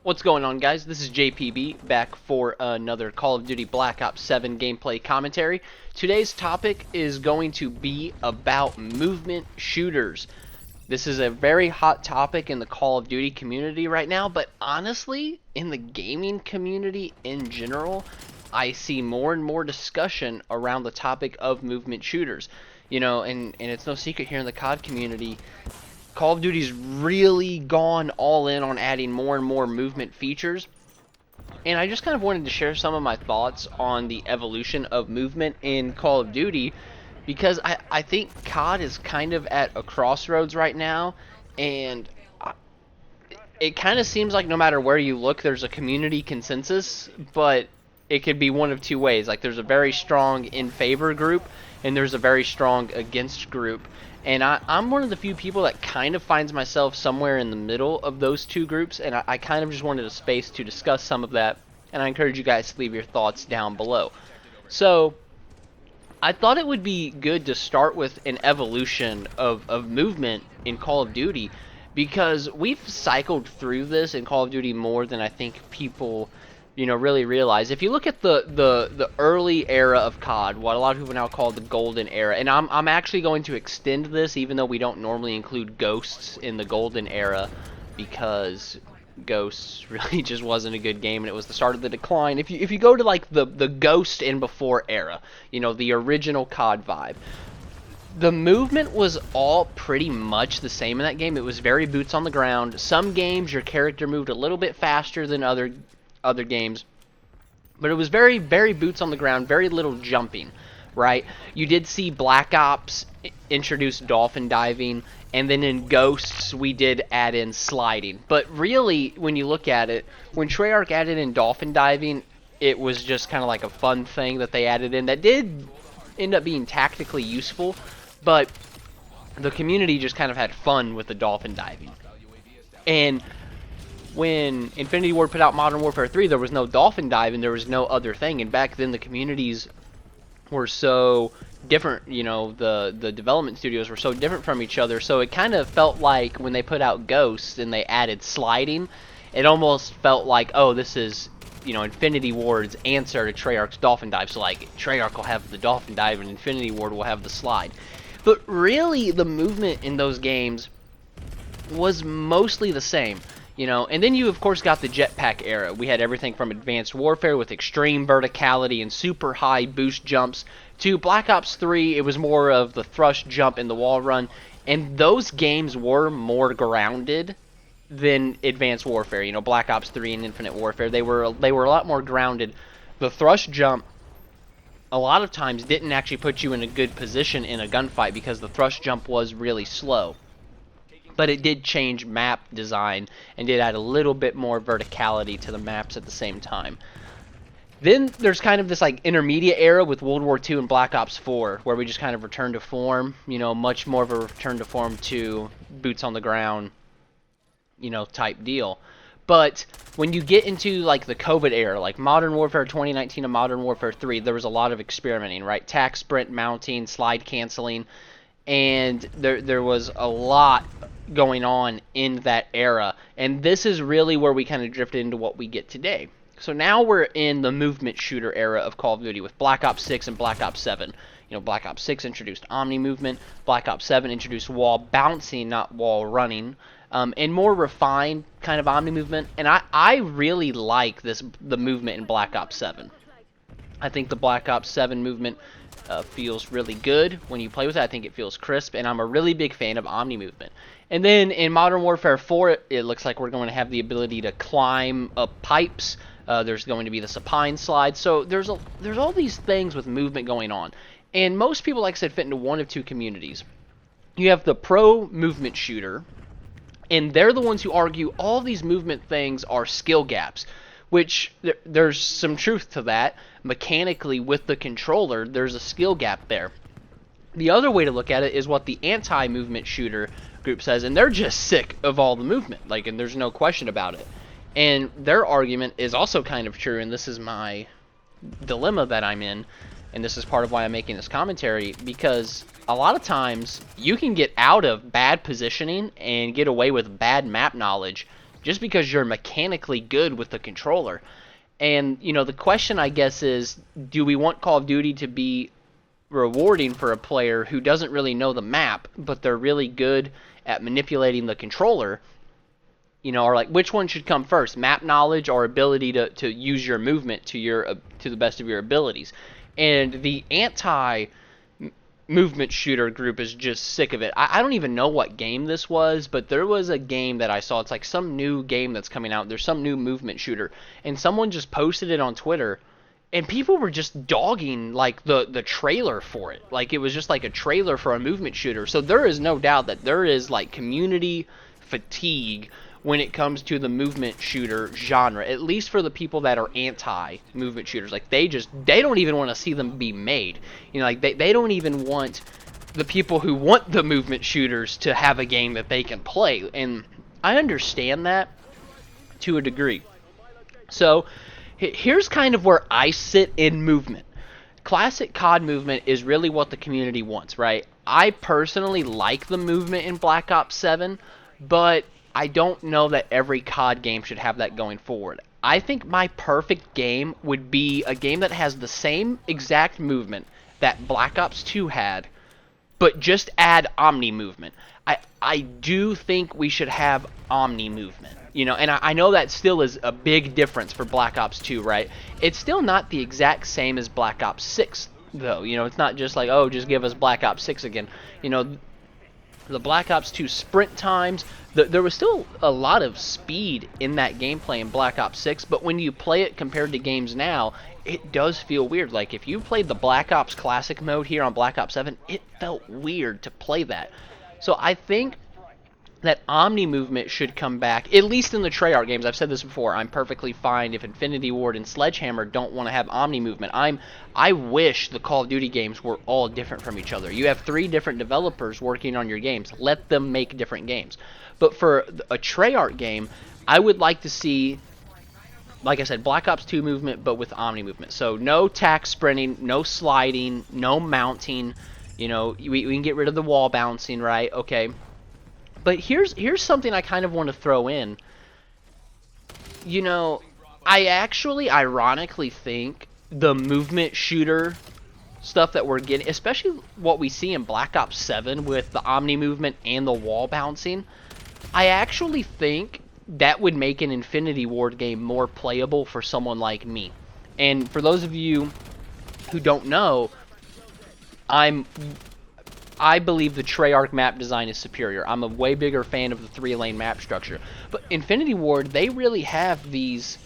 What's going on, guys? This is JPB back for another Call of Duty Black Ops 7 gameplay commentary. Today's topic is going to be about movement shooters. This is a very hot topic in the Call of Duty community right now, but honestly, in the gaming community in general, I see more and more discussion around the topic of movement shooters. You know, and it's no secret here in the COD community, Call of Duty's really gone all in on adding more and more movement features. And I just kind of wanted to share some of my thoughts on the evolution of movement in Call of Duty, because I think COD is kind of at a crossroads right now, and it kind of seems like no matter where you look, there's a community consensus, but it could be one of two ways. Like, there's a very strong in favor group, and there's a very strong against group. And I'm one of the few people that kind of finds myself somewhere in the middle of those two groups, and I kind of just wanted a space to discuss some of that, and I encourage you guys to leave your thoughts down below. So, I thought it would be good to start with an evolution of movement in Call of Duty, because we've cycled through this in Call of Duty more than I think people really realize. If you look at the early era of COD, what a lot of people now call the golden era, and I'm actually going to extend this, even though we don't normally include Ghosts in the golden era, because Ghosts really just wasn't a good game, and it was the start of the decline. If you go to like the Ghost and before era, the original COD vibe, the movement was all pretty much the same in that game. It was very boots on the ground. Some games your character moved a little bit faster than other games, but it was very, very boots on the ground, very little jumping, right? You did see Black Ops introduce dolphin diving, and then in Ghosts we did add in sliding. But really, when you look at it, when Treyarch added in dolphin diving, it was just kind of like a fun thing that they added in that did end up being tactically useful, but the community just kind of had fun with the dolphin diving. And when Infinity Ward put out Modern Warfare 3, there was no dolphin dive and there was no other thing. And back then the communities were so different, the development studios were so different from each other. So it kind of felt like when they put out Ghosts and they added sliding, it almost felt like, oh, this is, Infinity Ward's answer to Treyarch's dolphin dive. So like Treyarch will have the dolphin dive and Infinity Ward will have the slide. But really the movement in those games was mostly the same. And then you, of course, got the jetpack era. We had everything from Advanced Warfare with extreme verticality and super high boost jumps to Black Ops 3. It was more of the thrust jump and the wall run. And those games were more grounded than Advanced Warfare. Black Ops 3 and Infinite Warfare, they were a lot more grounded. The thrust jump a lot of times didn't actually put you in a good position in a gunfight because the thrust jump was really slow. But it did change map design and did add a little bit more verticality to the maps at the same time. Then there's kind of this like intermediate era with World War II and Black Ops 4, where we just kind of returned to form, much more of a return to form to boots on the ground, type deal. But when you get into like the COVID era, like Modern Warfare 2019 and Modern Warfare 3, there was a lot of experimenting, right? Tac sprint mounting, slide canceling, and there was a lot going on in that era, and this is really where we kind of drifted into what we get today. So now we're in the movement shooter era of Call of Duty with Black Ops 6 and Black Ops 7. Black Ops 6 introduced Omnimovement, Black Ops 7 introduced wall bouncing, not wall running, and more refined kind of Omnimovement, and I really like the movement in Black Ops 7. I think the Black Ops 7 movement feels really good when you play with it. I think it feels crisp, and I'm a really big fan of Omnimovement. And then in Modern Warfare 4, it looks like we're going to have the ability to climb up pipes. There's going to be the supine slide. So there's all these things with movement going on. And most people, like I said, fit into one of two communities. You have the pro movement shooter, and they're the ones who argue all these movement things are skill gaps, which there's some truth to that. Mechanically, with the controller, there's a skill gap there. The other way to look at it is what the anti-movement shooter group says, and they're just sick of all the movement, and there's no question about it. And their argument is also kind of true, and this is my dilemma that I'm in, and this is part of why I'm making this commentary, because a lot of times you can get out of bad positioning and get away with bad map knowledge just because you're mechanically good with the controller. And, you know, the question, I guess, is do we want Call of Duty to be rewarding for a player who doesn't really know the map, but they're really good at manipulating the controller? You know, or like which one should come first, map knowledge or ability to use your movement to the best of your abilities? And the anti movement shooter group is just sick of it. I don't even know what game this was, but there was a game that I saw. It's like some new game that's coming out. There's some new movement shooter, and someone just posted it on Twitter, and people were just dogging like the trailer for it. Like it was just like a trailer for a movement shooter. So there is no doubt that there is like community fatigue when it comes to the movement shooter genre, at least for the people that are anti movement shooters. Like they don't even want to see them be made. You know, like they don't even want the people who want the movement shooters to have a game that they can play. And I understand that to a degree. So here's kind of where I sit in movement. Classic COD movement is really what the community wants, right? I personally like the movement in Black Ops 7, but I don't know that every COD game should have that going forward. I think my perfect game would be a game that has the same exact movement that Black Ops 2 had, but just add Omni movement. I do think we should have Omni movement. You know, and I know that still is a big difference for Black Ops 2, right? It's still not the exact same as Black Ops 6, though. You know, it's not just like, oh, just give us Black Ops 6 again. You know, the Black Ops 2 sprint times, there was still a lot of speed in that gameplay in Black Ops 6, but when you play it compared to games now, it does feel weird. Like, if you played the Black Ops Classic mode here on Black Ops 7, it felt weird to play that. So I think that Omni movement should come back, at least in the Treyarch games. I've said this before. I'm perfectly fine if Infinity Ward and Sledgehammer don't want to have Omni movement. I wish the Call of Duty games were all different from each other. You have 3 different developers working on your games. Let them make different games. But for a Treyarch game, I would like to see, like I said, Black Ops 2 movement, but with Omni movement. So no tack sprinting, no sliding, no mounting. You know, we can get rid of the wall bouncing, right? Okay. But here's something I kind of want to throw in. You know, I actually ironically think the movement shooter stuff that we're getting, especially what we see in Black Ops 7 with the Omni movement and the wall bouncing, I actually think that would make an Infinity Ward game more playable for someone like me. And for those of you who don't know, I believe the Treyarch map design is superior. I'm a way bigger fan of the 3-lane map structure. But Infinity Ward, they really have this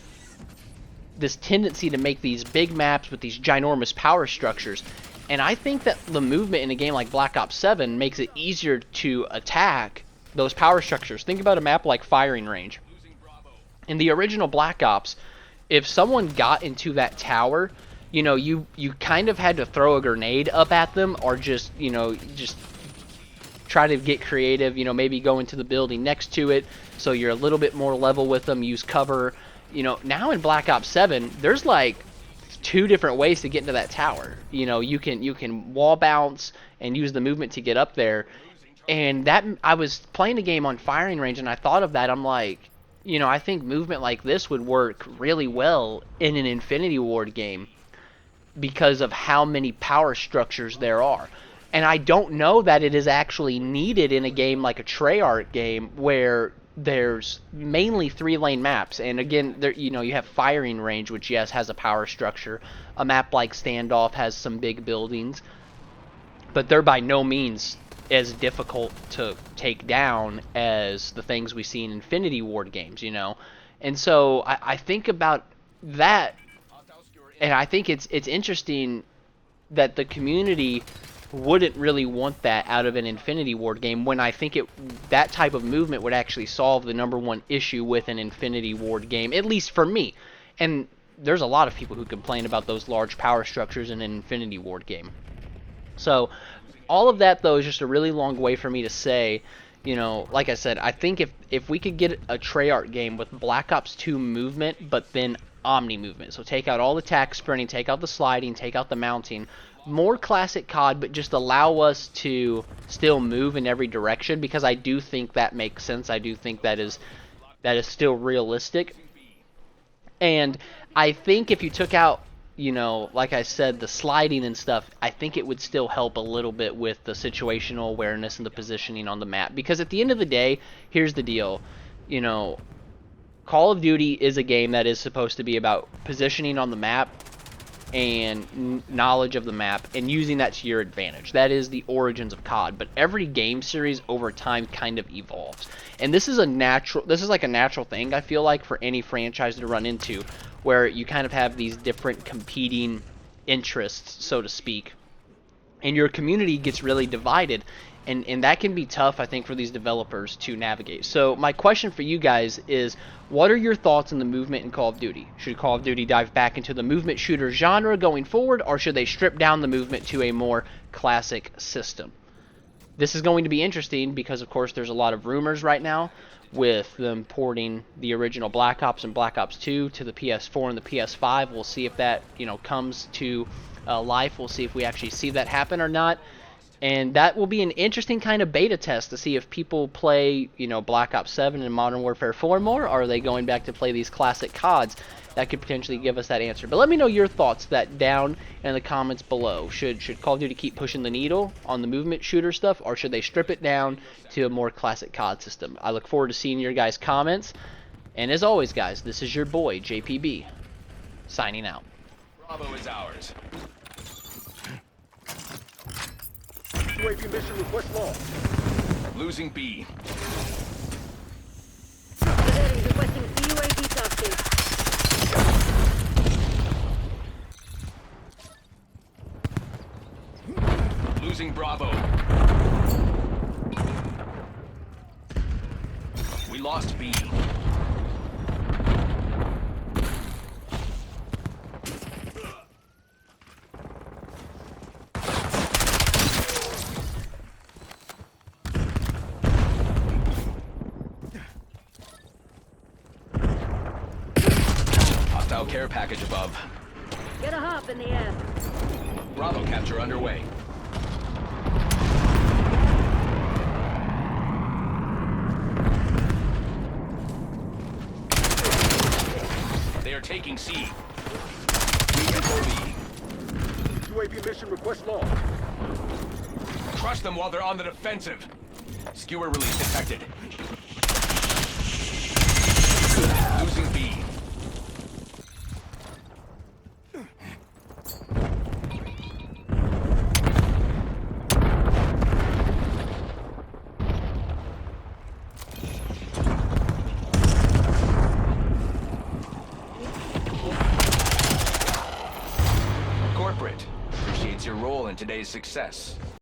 tendency to make these big maps with these ginormous power structures. And I think that the movement in a game like Black Ops 7 makes it easier to attack those power structures. Think about a map like Firing Range. In the original Black Ops, if someone got into that tower, you know, you kind of had to throw a grenade up at them, or just, you know, just try to get creative, you know, maybe go into the building next to it so you're a little bit more level with them, use cover. You know, now in Black Ops 7, there's like 2 different ways to get into that tower. You know, you can wall bounce and use the movement to get up there. And that, I was playing a game on Firing Range and I thought of that. I'm like, you know, I think movement like this would work really well in an Infinity Ward game, because of how many power structures there are. And I don't know that it is actually needed in a game like a Treyarch game where there's mainly 3-lane maps. And again, there, you know, you have Firing Range, which yes has a power structure. A map like Standoff has some big buildings, but they're by no means as difficult to take down as the things we see in Infinity Ward games, you know. And so I think about that. And I think it's interesting that the community wouldn't really want that out of an Infinity Ward game, when I think that type of movement would actually solve the #1 issue with an Infinity Ward game, at least for me. And there's a lot of people who complain about those large power structures in an Infinity Ward game. So all of that, though, is just a really long way for me to say, you know, like I said, I think if we could get a Treyarch game with Black Ops 2 movement, but then Omni movement. So take out all the tack sprinting, take out the sliding, take out the mounting. More classic COD, but just allow us to still move in every direction, because I do think that makes sense. I do think that is that is still realistic. And I think if you took out, you know, like I said, the sliding and stuff, I think it would still help a little bit with the situational awareness and the positioning on the map. Because at the end of the day, here's the deal, you know, Call of Duty is a game that is supposed to be about positioning on the map and knowledge of the map and using that to your advantage. That is the origins of COD, but every game series over time kind of evolves. And this is like a natural thing, I feel like, for any franchise to run into, where you kind of have these different competing interests, so to speak, and your community gets really divided, and that can be tough, I think, for these developers to navigate. So my question for you guys is, what are your thoughts on the movement in Call of Duty? Should Call of Duty dive back into the movement shooter genre going forward, or should they strip down the movement to a more classic system? This is going to be interesting because, of course, there's a lot of rumors right now with them porting the original Black Ops and Black Ops 2 to the PS4 and the PS5. We'll see if that, you know, comes to life. We'll see if we actually see that happen or not. And that will be an interesting kind of beta test to see if people play, you know, Black Ops 7 and Modern Warfare 4 more, or are they going back to play these classic CODs? That could potentially give us that answer. But let me know your thoughts down in the comments below. Should Call of Duty keep pushing the needle on the movement shooter stuff, or should they strip it down to a more classic COD system? I look forward to seeing your guys' comments. And as always, guys, this is your boy, JPB, signing out. Bravo is ours. UAV mission request lost. Losing B. Civilians requesting UAV tasking. Losing Bravo. We lost B. Hostile care package above. Get a hop in the air. Bravo capture underway. They are taking C. We control B. UAV mission request lost. Crush them while they're on the defensive. Skewer release detected. Losing B. Corporate appreciates your role in today's success.